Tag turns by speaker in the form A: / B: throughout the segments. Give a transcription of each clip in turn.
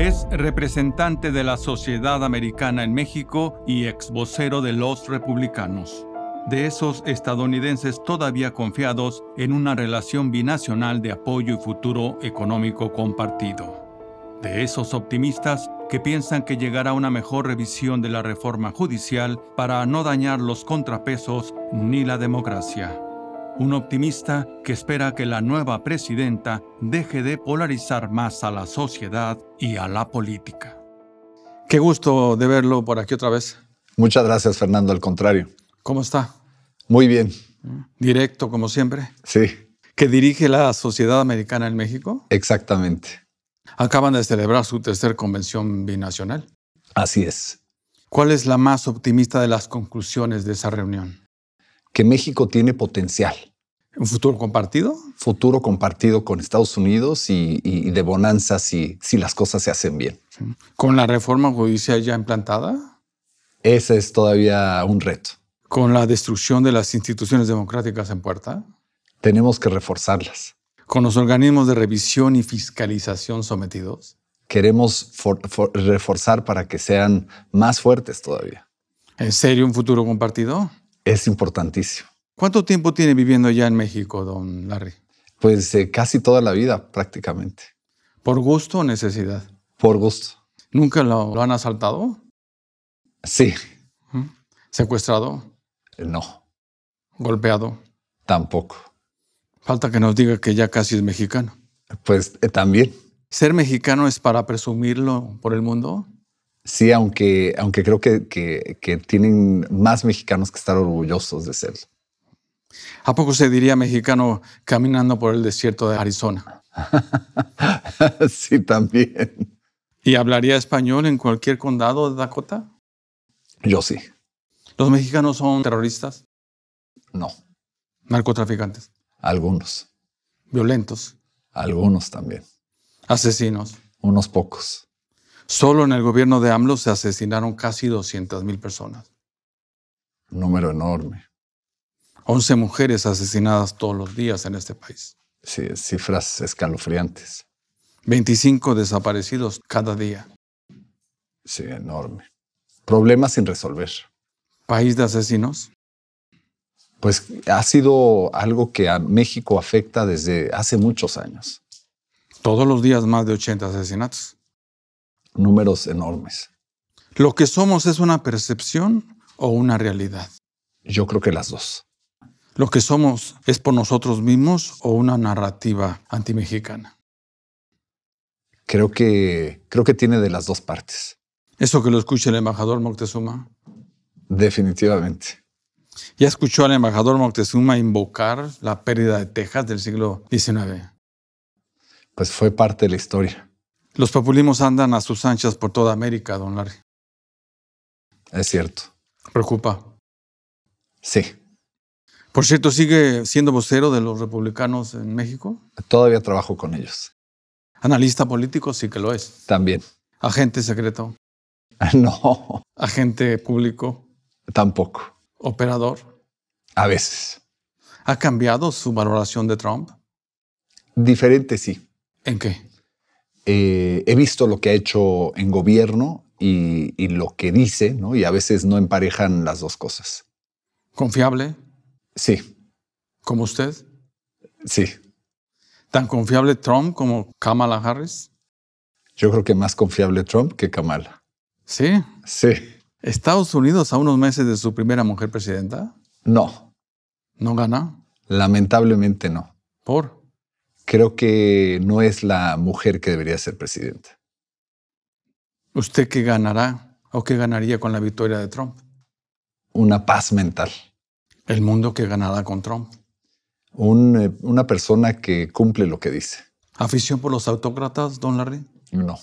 A: Es representante de la Sociedad Americana en México y exvocero de los republicanos, de esos estadounidenses todavía confiados en una relación binacional de apoyo y futuro económico compartido, de esos optimistas que piensan que llegará una mejor revisión de la reforma judicial para no dañar los contrapesos ni la democracia. Un optimista que espera que la nueva presidenta deje de polarizar más a la sociedad y a la política. Qué gusto de verlo por aquí otra vez.
B: Muchas gracias, Fernando. Al contrario.
A: ¿Cómo está?
B: Muy bien.
A: Directo, como siempre.
B: Sí.
A: ¿Que dirige la Sociedad Americana en México?
B: Exactamente.
A: Acaban de celebrar su tercera convención binacional.
B: Así es.
A: ¿Cuál es la más optimista de las conclusiones de esa reunión?
B: Que México tiene potencial.
A: ¿Un futuro compartido?
B: Futuro compartido con Estados Unidos y de bonanza si las cosas se hacen bien.
A: ¿Con la reforma judicial ya implantada?
B: Ese es todavía un reto.
A: ¿Con la destrucción de las instituciones democráticas en puerta?
B: Tenemos que reforzarlas.
A: ¿Con los organismos de revisión y fiscalización sometidos?
B: Queremos reforzar para que sean más fuertes todavía.
A: ¿En serio un futuro compartido?
B: Es importantísimo.
A: ¿Cuánto tiempo tiene viviendo ya en México, don Larry?
B: Pues casi toda la vida, prácticamente.
A: ¿Por gusto o necesidad?
B: Por gusto.
A: ¿Nunca lo han asaltado?
B: Sí.
A: ¿Secuestrado?
B: No.
A: ¿Golpeado?
B: Tampoco.
A: Falta que nos diga que ya casi es mexicano.
B: Pues también.
A: ¿Ser mexicano es para presumirlo por el mundo?
B: Sí, aunque creo que tienen más mexicanos que estar orgullosos de serlo.
A: ¿A poco se diría mexicano caminando por el desierto de Arizona?
B: Sí, también.
A: ¿Y hablaría español en cualquier condado de Dakota?
B: Yo sí.
A: ¿Los mexicanos son terroristas?
B: No.
A: ¿Narcotraficantes?
B: Algunos.
A: ¿Violentos?
B: Algunos también.
A: ¿Asesinos?
B: Unos pocos.
A: Solo en el gobierno de AMLO se asesinaron casi 200,000 personas.
B: Un número enorme.
A: 11 mujeres asesinadas todos los días en este país.
B: Sí, cifras escalofriantes.
A: 25 desaparecidos cada día.
B: Sí, enorme. Problemas sin resolver.
A: ¿País de asesinos?
B: Pues ha sido algo que a México afecta desde hace muchos años.
A: Todos los días más de 80 asesinatos.
B: Números enormes.
A: ¿Lo que somos es una percepción o una realidad?
B: Yo creo que las dos.
A: ¿Lo que somos es por nosotros mismos o una narrativa antimexicana?
B: Creo que tiene de las dos partes.
A: ¿Eso que lo escuche el embajador Moctezuma?
B: Definitivamente.
A: ¿Ya escuchó al embajador Moctezuma invocar la pérdida de Texas del siglo XIX?
B: Pues fue parte de la historia.
A: Los populismos andan a sus anchas por toda América, don Larry.
B: Es cierto.
A: ¿Preocupa?
B: Sí.
A: Por cierto, ¿sigue siendo vocero de los republicanos en México?
B: Todavía trabajo con ellos.
A: ¿Analista político? Sí que lo es.
B: También.
A: ¿Agente secreto?
B: No.
A: ¿Agente público?
B: Tampoco.
A: ¿Operador?
B: A veces.
A: ¿Ha cambiado su valoración de Trump?
B: Diferente, sí.
A: ¿En qué?
B: He visto lo que ha hecho en gobierno y lo que dice, ¿no? Y a veces no emparejan las dos cosas.
A: ¿Confiable?
B: Sí.
A: ¿Como usted?
B: Sí.
A: ¿Tan confiable Trump como Kamala Harris?
B: Yo creo que más confiable Trump que Kamala.
A: ¿Sí?
B: Sí.
A: ¿Estados Unidos a unos meses de su primera mujer presidenta?
B: No.
A: ¿No gana?
B: Lamentablemente no.
A: ¿Por?
B: Creo que no es la mujer que debería ser presidenta.
A: ¿Usted qué ganará o qué ganaría con la victoria de Trump?
B: Una paz mental.
A: ¿El mundo que ganará con Trump?
B: Una persona que cumple lo que dice.
A: ¿Afición por los autócratas, don Larry?
B: No.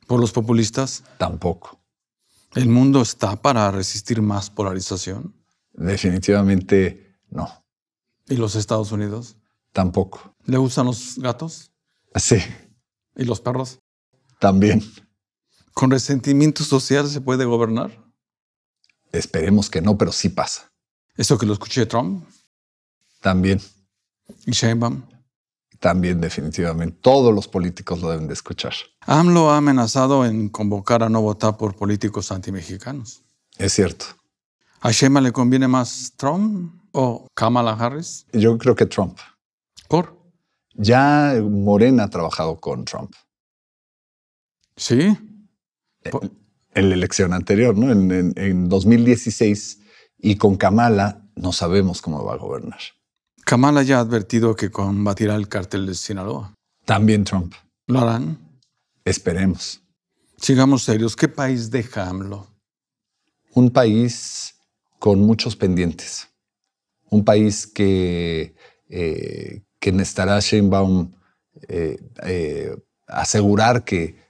A: ¿Por los populistas?
B: Tampoco.
A: ¿El mundo está para resistir más polarización?
B: Definitivamente no.
A: ¿Y los Estados Unidos?
B: Tampoco.
A: ¿Le gustan los gatos?
B: Sí.
A: ¿Y los perros?
B: También.
A: ¿Con resentimiento social se puede gobernar?
B: Esperemos que no, pero sí pasa.
A: ¿Eso que lo escuché de Trump?
B: También.
A: ¿Y Sheinbaum?
B: También definitivamente. Todos los políticos lo deben de escuchar.
A: AMLO ha amenazado en convocar a no votar por políticos antimexicanos.
B: Es cierto.
A: ¿A Sheinbaum le conviene más Trump o Kamala Harris?
B: Yo creo que Trump.
A: ¿Por?
B: Ya Morena ha trabajado con Trump.
A: ¿Sí?
B: En la elección anterior, ¿no? En 2016. Y con Kamala no sabemos cómo va a gobernar.
A: Kamala ya ha advertido que combatirá el cártel de Sinaloa.
B: También Trump.
A: ¿Lo harán?
B: Esperemos.
A: Sigamos serios. ¿Qué país deja AMLO?
B: Un país con muchos pendientes. Un país que necesitará Sheinbaum asegurar que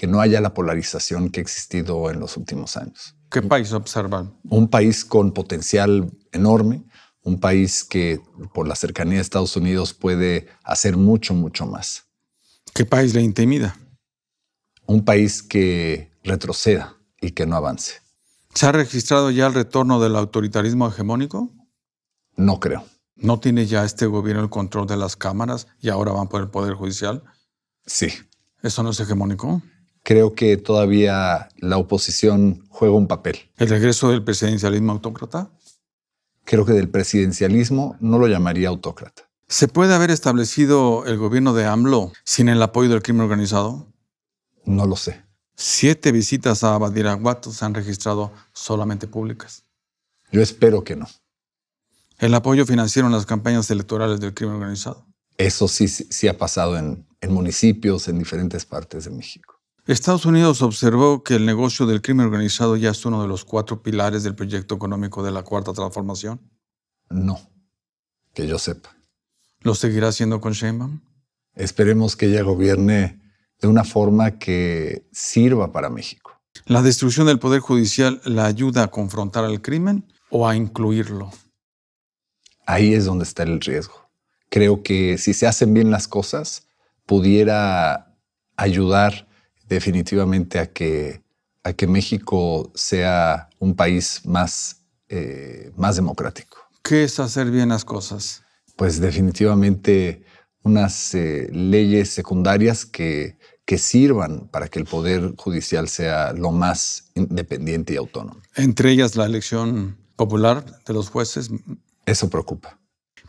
B: no haya la polarización que ha existido en los últimos años.
A: ¿Qué país observan?
B: Un país con potencial enorme, un país que por la cercanía de Estados Unidos puede hacer mucho, mucho más.
A: ¿Qué país le intimida?
B: Un país que retroceda y que no avance.
A: ¿Se ha registrado ya el retorno del autoritarismo hegemónico?
B: No creo.
A: ¿No tiene ya este gobierno el control de las cámaras y ahora van por el Poder Judicial?
B: Sí.
A: ¿Eso no es hegemónico?
B: Creo que todavía la oposición juega un papel.
A: ¿El regreso del presidencialismo autócrata?
B: Creo que del presidencialismo no lo llamaría autócrata.
A: ¿Se puede haber establecido el gobierno de AMLO sin el apoyo del crimen organizado?
B: No lo sé.
A: 7 visitas a Badiraguato se han registrado solamente públicas.
B: Yo espero que no.
A: ¿El apoyo financiero en las campañas electorales del crimen organizado?
B: Eso sí ha pasado en municipios, en diferentes partes de México.
A: Estados Unidos observó que el negocio del crimen organizado ya es uno de los 4 pilares del proyecto económico de la Cuarta Transformación.
B: No, que yo sepa.
A: ¿Lo seguirá haciendo con Sheinbaum?
B: Esperemos que ella gobierne de una forma que sirva para México.
A: ¿La destrucción del Poder Judicial la ayuda a confrontar al crimen o a incluirlo?
B: Ahí es donde está el riesgo. Creo que si se hacen bien las cosas, pudiera ayudar definitivamente a que México sea un país más democrático.
A: ¿Qué es hacer bien las cosas?
B: Pues definitivamente unas leyes secundarias que sirvan para que el Poder Judicial sea lo más independiente y autónomo.
A: Entre ellas la elección popular de los jueces.
B: Eso preocupa.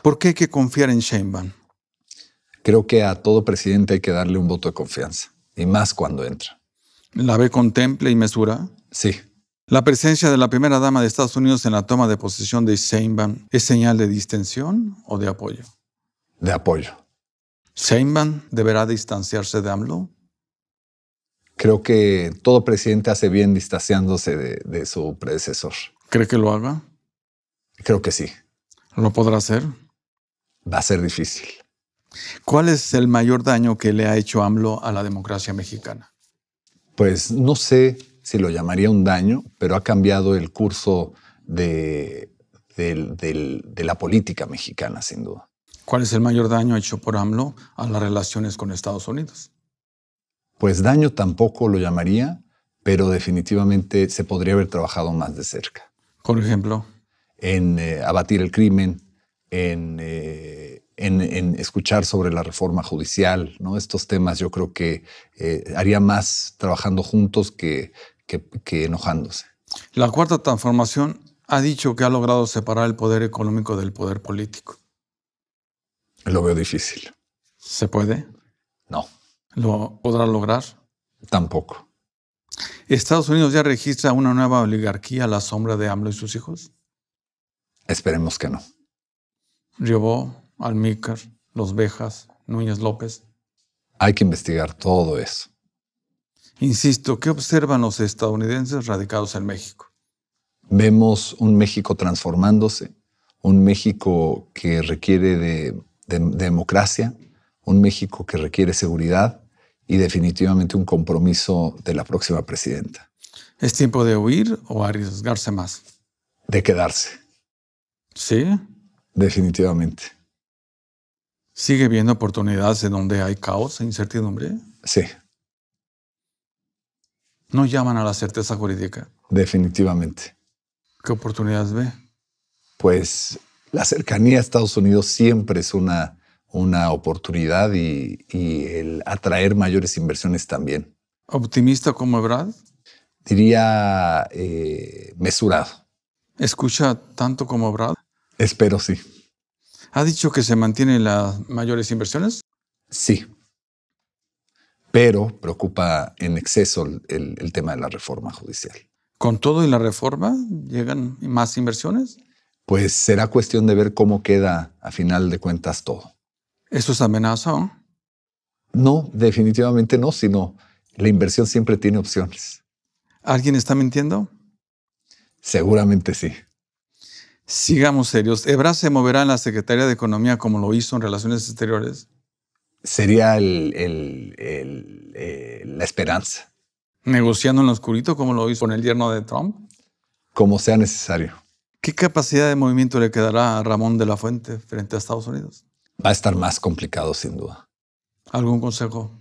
A: ¿Por qué hay que confiar en Sheinbaum?
B: Creo que a todo presidente hay que darle un voto de confianza, y más cuando entra.
A: ¿La ve con temple y mesura?
B: Sí.
A: ¿La presencia de la primera dama de Estados Unidos en la toma de posesión de Sheinbaum es señal de distensión o de apoyo?
B: De apoyo.
A: ¿Sheinbaum deberá distanciarse de AMLO?
B: Creo que todo presidente hace bien distanciándose de su predecesor.
A: ¿Cree que lo haga?
B: Creo que sí.
A: ¿Lo podrá hacer?
B: Va a ser difícil.
A: ¿Cuál es el mayor daño que le ha hecho AMLO a la democracia mexicana?
B: Pues no sé si lo llamaría un daño, pero ha cambiado el curso de la política mexicana, sin duda.
A: ¿Cuál es el mayor daño hecho por AMLO a las relaciones con Estados Unidos?
B: Pues daño tampoco lo llamaría, pero definitivamente se podría haber trabajado más de cerca.
A: Por ejemplo,
B: en abatir el crimen, en escuchar sobre la reforma judicial, ¿no? Estos temas yo creo que haría más trabajando juntos que enojándose.
A: La Cuarta Transformación ha dicho que ha logrado separar el poder económico del poder político.
B: Lo veo difícil.
A: ¿Se puede?
B: No.
A: ¿Lo podrá lograr?
B: Tampoco.
A: ¿Estados Unidos ya registra una nueva oligarquía a la sombra de AMLO y sus hijos?
B: Esperemos que no.
A: Riobó, Almícar, Los Bejas, Núñez López.
B: Hay que investigar todo eso.
A: Insisto, ¿qué observan los estadounidenses radicados en México?
B: Vemos un México transformándose, un México que requiere de democracia, un México que requiere seguridad y definitivamente un compromiso de la próxima presidenta.
A: ¿Es tiempo de huir o arriesgarse más?
B: De quedarse.
A: ¿Sí?
B: Definitivamente.
A: ¿Sigue viendo oportunidades en donde hay caos e incertidumbre?
B: Sí.
A: ¿No llaman a la certeza jurídica?
B: Definitivamente.
A: ¿Qué oportunidades ve?
B: Pues la cercanía a Estados Unidos siempre es una una oportunidad y el atraer mayores inversiones también.
A: ¿Optimista como Ebrard?
B: Diría mesurado.
A: ¿Escucha tanto como Ebrard?
B: Espero sí.
A: ¿Ha dicho que se mantienen las mayores inversiones?
B: Sí. Pero preocupa en exceso el tema de la reforma judicial.
A: ¿Con todo y la reforma llegan más inversiones?
B: Pues será cuestión de ver cómo queda a final de cuentas todo.
A: ¿Eso es amenaza? ¿O?
B: No, definitivamente no, sino la inversión siempre tiene opciones.
A: ¿Alguien está mintiendo?
B: Seguramente sí.
A: Sigamos serios. ¿Ebrard se moverá en la Secretaría de Economía como lo hizo en Relaciones Exteriores?
B: Sería la esperanza,
A: ¿Negociando en lo oscurito como lo hizo con el yerno de Trump?
B: como sea necesario.
A: ¿Qué capacidad de movimiento le quedará a Ramón de la Fuente frente a Estados Unidos?
B: Va a estar más complicado, sin duda.
A: ¿Algún consejo?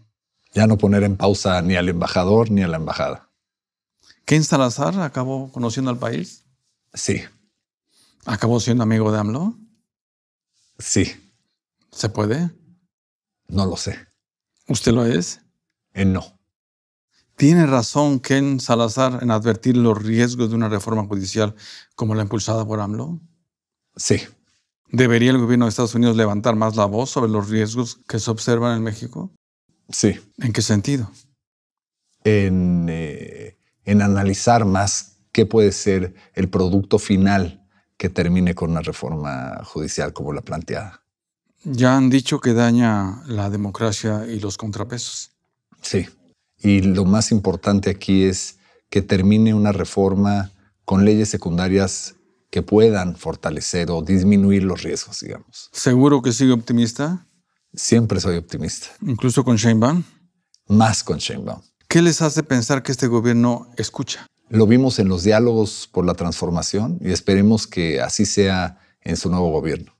B: Ya no poner en pausa ni al embajador ni a la embajada.
A: ¿Ken Salazar acabó conociendo al país?
B: Sí,
A: ¿Acabó siendo amigo de AMLO?
B: sí,
A: ¿Se puede?
B: no lo sé.
A: ¿Usted lo es?
B: No.
A: ¿Tiene razón Ken Salazar en advertir los riesgos de una reforma judicial como la impulsada por AMLO?
B: Sí,
A: ¿Debería el gobierno de Estados Unidos levantar más la voz sobre los riesgos que se observan en México?
B: sí.
A: ¿En qué sentido?
B: En analizar más qué puede ser el producto final que termine con una reforma judicial como la planteada.
A: Ya han dicho que daña la democracia y los contrapesos.
B: Sí. Y lo más importante aquí es que termine una reforma con leyes secundarias que puedan fortalecer o disminuir los riesgos, digamos.
A: ¿Seguro que sigue optimista?
B: Siempre soy optimista.
A: ¿Incluso con Sheinbaum?
B: Más con Sheinbaum.
A: ¿Qué les hace pensar que este gobierno escucha?
B: Lo vimos en los diálogos por la transformación y esperemos que así sea en su nuevo gobierno.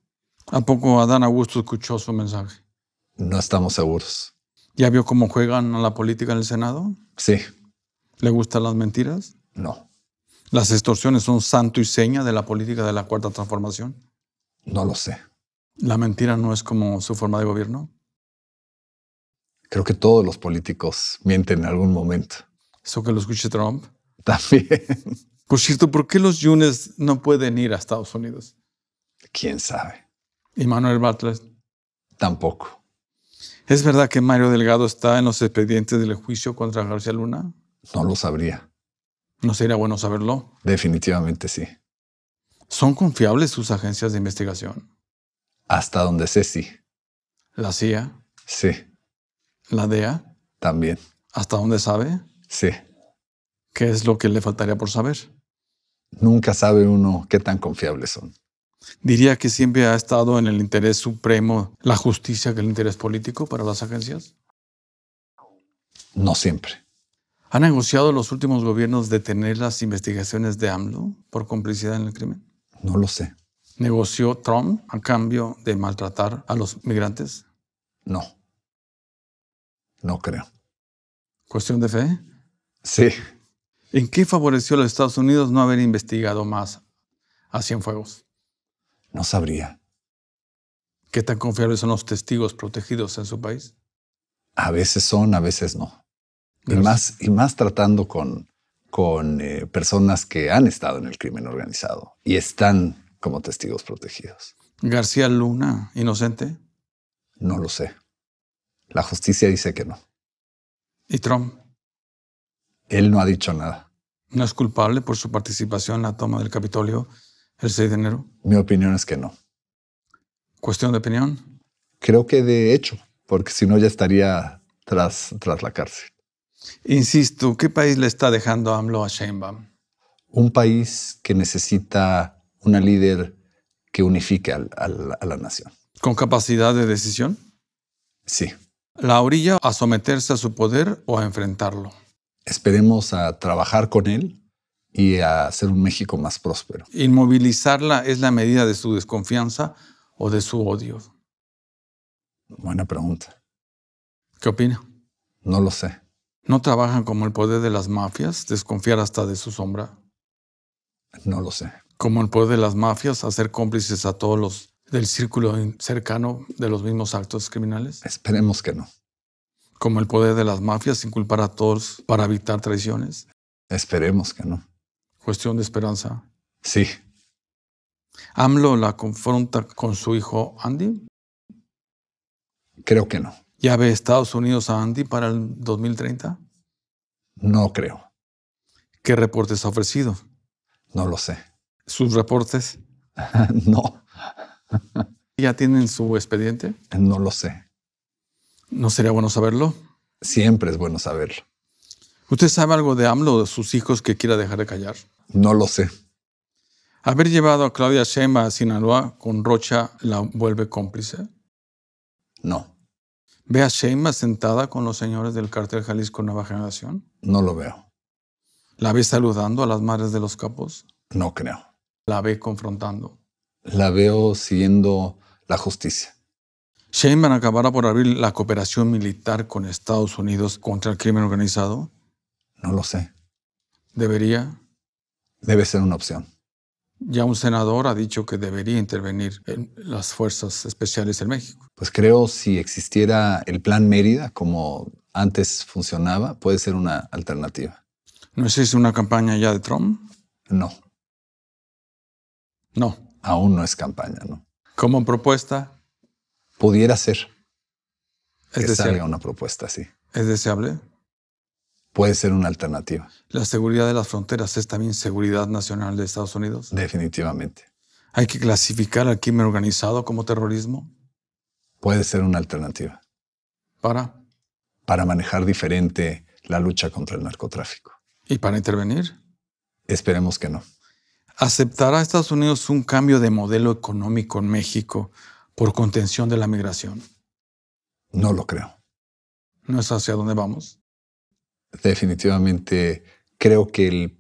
A: ¿A poco Adán Augusto escuchó su mensaje?
B: No estamos seguros.
A: ¿Ya vio cómo juegan a la política en el Senado?
B: Sí,
A: ¿Le gustan las mentiras?
B: no,
A: ¿Las extorsiones son santo y seña de la política de la Cuarta Transformación?
B: no lo sé.
A: ¿La mentira no es como su forma de gobierno?
B: Creo que todos los políticos mienten en algún momento.
A: ¿Eso que lo escuche Trump?
B: También.
A: Por cierto, ¿por qué los Yunes no pueden ir a Estados Unidos?
B: ¿Quién sabe?
A: ¿Y Manuel Bartlett?
B: Tampoco.
A: ¿Es verdad que Mario Delgado está en los expedientes del juicio contra García Luna?
B: No lo sabría.
A: ¿No sería bueno saberlo?
B: Definitivamente sí.
A: ¿Son confiables sus agencias de investigación?
B: Hasta donde sé, sí.
A: ¿La CIA?
B: Sí,
A: ¿La DEA?
B: también.
A: ¿Hasta dónde sabe?
B: Sí.
A: ¿Qué es lo que le faltaría por saber?
B: Nunca sabe uno qué tan confiables son.
A: ¿Diría que siempre ha estado en el interés supremo la justicia que el interés político para las agencias?
B: No siempre.
A: ¿Han negociado los últimos gobiernos detener las investigaciones de AMLO por complicidad en el crimen?
B: No lo sé.
A: ¿Negoció Trump a cambio de maltratar a los migrantes?
B: No. No creo.
A: ¿Cuestión de fe?
B: Sí.
A: ¿En qué favoreció a los Estados Unidos no haber investigado más a Cienfuegos?
B: No sabría.
A: ¿Qué tan confiables son los testigos protegidos en su país?
B: A veces son, a veces no.
A: Gracias.
B: Y más tratando con personas que han estado en el crimen organizado y están como testigos protegidos.
A: ¿García Luna, inocente?
B: No lo sé. La justicia dice que no.
A: ¿Y Trump?
B: Él no ha dicho nada.
A: ¿No es culpable por su participación en la toma del Capitolio el 6 de enero?
B: Mi opinión es que no.
A: ¿Cuestión de opinión?
B: Creo que de hecho, porque si no ya estaría tras la cárcel.
A: Insisto, ¿qué país le está dejando AMLO a Sheinbaum?
B: Un país que necesita una líder que unifique a la nación.
A: ¿Con capacidad de decisión?
B: Sí.
A: ¿La orilla a someterse a su poder o a enfrentarlo?
B: Esperemos a trabajar con él y a hacer un México más próspero.
A: ¿Inmovilizarla es la medida de su desconfianza o de su odio?
B: Buena pregunta.
A: ¿Qué opina?
B: No lo sé.
A: ¿No trabajan como el poder de las mafias, desconfiar hasta de su sombra?
B: No lo sé.
A: ¿Como el poder de las mafias, hacer cómplices a todos los del círculo cercano de los mismos actos criminales?
B: Esperemos que no.
A: Como el poder de las mafias sin culpar a todos para evitar traiciones.
B: Esperemos que no.
A: Cuestión de esperanza.
B: Sí.
A: ¿AMLO la confronta con su hijo Andy?
B: Creo que no.
A: ¿Ya ve Estados Unidos a Andy para el 2030?
B: No creo.
A: ¿Qué reportes ha ofrecido?
B: No lo sé.
A: ¿Sus reportes
B: No,
A: ya tienen su expediente?
B: no lo sé.
A: ¿No sería bueno saberlo?
B: Siempre es bueno saberlo.
A: ¿Usted sabe algo de AMLO o de sus hijos que quiera dejar de callar?
B: No lo sé.
A: ¿Haber llevado a Claudia Sheinbaum a Sinaloa con Rocha la vuelve cómplice?
B: No,
A: ¿Ve a Sheinbaum sentada con los señores del Cártel Jalisco Nueva Generación?
B: no lo veo.
A: ¿La ve saludando a las madres de los capos?
B: No creo.
A: ¿La ve confrontando?
B: La veo siguiendo la justicia.
A: ¿Sheinbaum acabará por abrir la cooperación militar con Estados Unidos contra el crimen organizado?
B: No lo sé.
A: ¿Debería?
B: Debe ser una opción.
A: Ya un senador ha dicho que debería intervenir en las fuerzas especiales en México.
B: Pues creo si existiera el Plan Mérida, como antes funcionaba, puede ser una alternativa.
A: ¿No es una campaña ya de Trump?
B: No,
A: No.
B: aún no es campaña, ¿no?
A: Como propuesta,
B: Pudiera ser
A: es
B: que salga
A: deseable.
B: una propuesta así.
A: ¿Es deseable?
B: Puede ser una alternativa,
A: La seguridad de las fronteras es también seguridad nacional de Estados Unidos.
B: definitivamente.
A: ¿Hay que clasificar al crimen organizado como terrorismo?
B: Puede ser una alternativa
A: ¿Para?
B: manejar diferente la lucha contra el narcotráfico.
A: ¿Y para intervenir?
B: Esperemos que no.
A: ¿Aceptará Estados Unidos un cambio de modelo económico en México por contención de la migración?
B: No lo creo.
A: ¿No es hacia dónde vamos?
B: Definitivamente creo que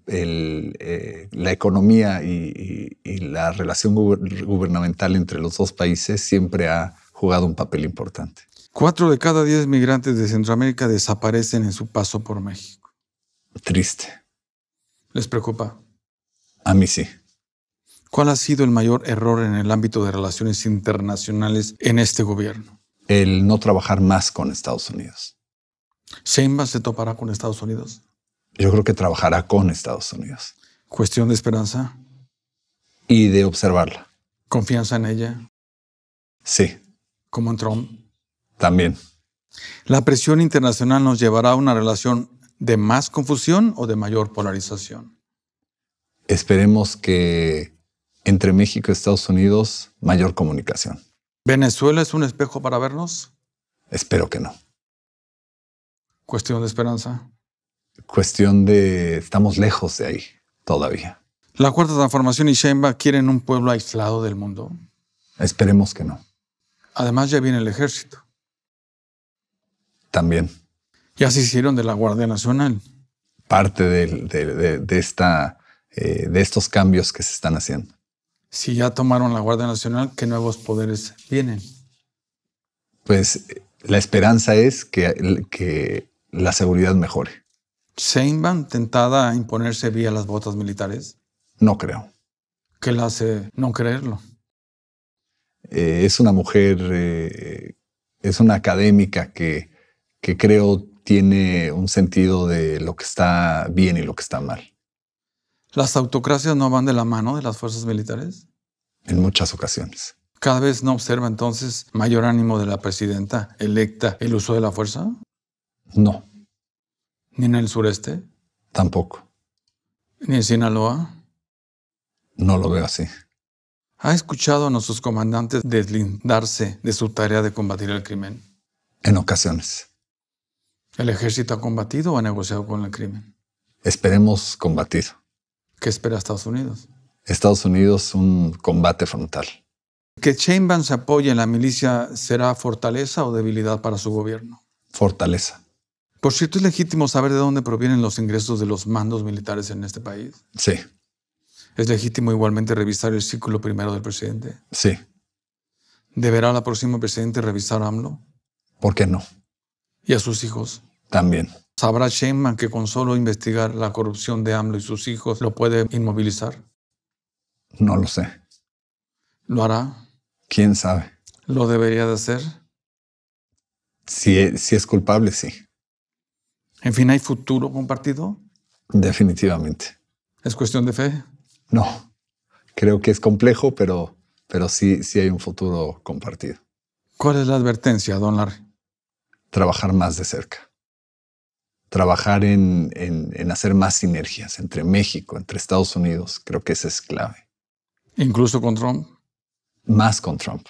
B: la economía y la relación gubernamental entre los dos países siempre ha jugado un papel importante.
A: 4 de cada 10 migrantes de Centroamérica desaparecen en su paso por México.
B: Triste.
A: ¿Les preocupa?
B: A mí sí.
A: ¿Cuál ha sido el mayor error en el ámbito de relaciones internacionales en este gobierno?
B: El no trabajar más con Estados Unidos.
A: ¿Sheinbaum se topará con Estados Unidos?
B: Yo creo que trabajará con Estados Unidos.
A: ¿Cuestión de esperanza?
B: Y de observarla.
A: ¿Confianza en ella?
B: Sí,
A: ¿Como en Trump?
B: también.
A: ¿La presión internacional nos llevará a una relación de más confusión o de mayor polarización?
B: Esperemos que entre México y Estados Unidos mayor comunicación.
A: ¿Venezuela es un espejo para vernos?
B: Espero que no.
A: ¿Cuestión de esperanza?
B: Cuestión de estamos lejos de ahí todavía.
A: ¿La Cuarta Transformación y Sheinbaum quieren un pueblo aislado del mundo?
B: Esperemos que no.
A: Además ya viene el ejército.
B: También
A: Ya se hicieron de la Guardia Nacional.
B: parte de estos cambios que se están haciendo.
A: Si ya tomaron la Guardia Nacional, ¿qué nuevos poderes vienen?
B: Pues la esperanza es que la seguridad mejore.
A: ¿Sheinbaum tentada a imponerse vía las botas militares?
B: No creo.
A: ¿Qué la hace no creerlo?
B: Es una mujer, es una académica que creo tiene un sentido de lo que está bien y lo que está mal.
A: ¿Las autocracias no van de la mano de las fuerzas militares?
B: En muchas ocasiones.
A: ¿Cada vez no observa entonces mayor ánimo de la presidenta electa el uso de la fuerza?
B: No,
A: ¿Ni en el sureste?
B: tampoco.
A: ¿Ni en Sinaloa?
B: No lo veo así.
A: ¿Ha escuchado a nuestros comandantes deslindarse de su tarea de combatir el crimen?
B: En ocasiones.
A: ¿El ejército ha combatido o ha negociado con el crimen?
B: Esperemos combatir.
A: ¿Qué espera Estados Unidos?
B: Estados Unidos, un combate frontal.
A: ¿Que Sheinbaum se apoye en la milicia será fortaleza o debilidad para su gobierno?
B: Fortaleza.
A: Por cierto, es legítimo saber de dónde provienen los ingresos de los mandos militares en este país.
B: Sí,
A: ¿Es legítimo igualmente revisar el círculo primero del presidente?
B: sí.
A: ¿Deberá la próxima presidente revisar a AMLO
B: ¿Por qué no?
A: y a sus hijos?
B: También.
A: ¿Sabrá Sheinbaum que con solo investigar la corrupción de AMLO y sus hijos lo puede inmovilizar?
B: No lo sé.
A: ¿Lo hará?
B: ¿Quién sabe?
A: ¿Lo debería de hacer?
B: Si es culpable, sí.
A: En fin, ¿hay futuro compartido?
B: Definitivamente.
A: ¿Es cuestión de fe?
B: No. Creo que es complejo, pero sí hay un futuro compartido.
A: ¿Cuál es la advertencia, don Larry?
B: Trabajar más de cerca. Trabajar en hacer más sinergias entre México, entre Estados Unidos. Creo que esa es clave.
A: ¿Incluso con Trump?
B: Más con Trump.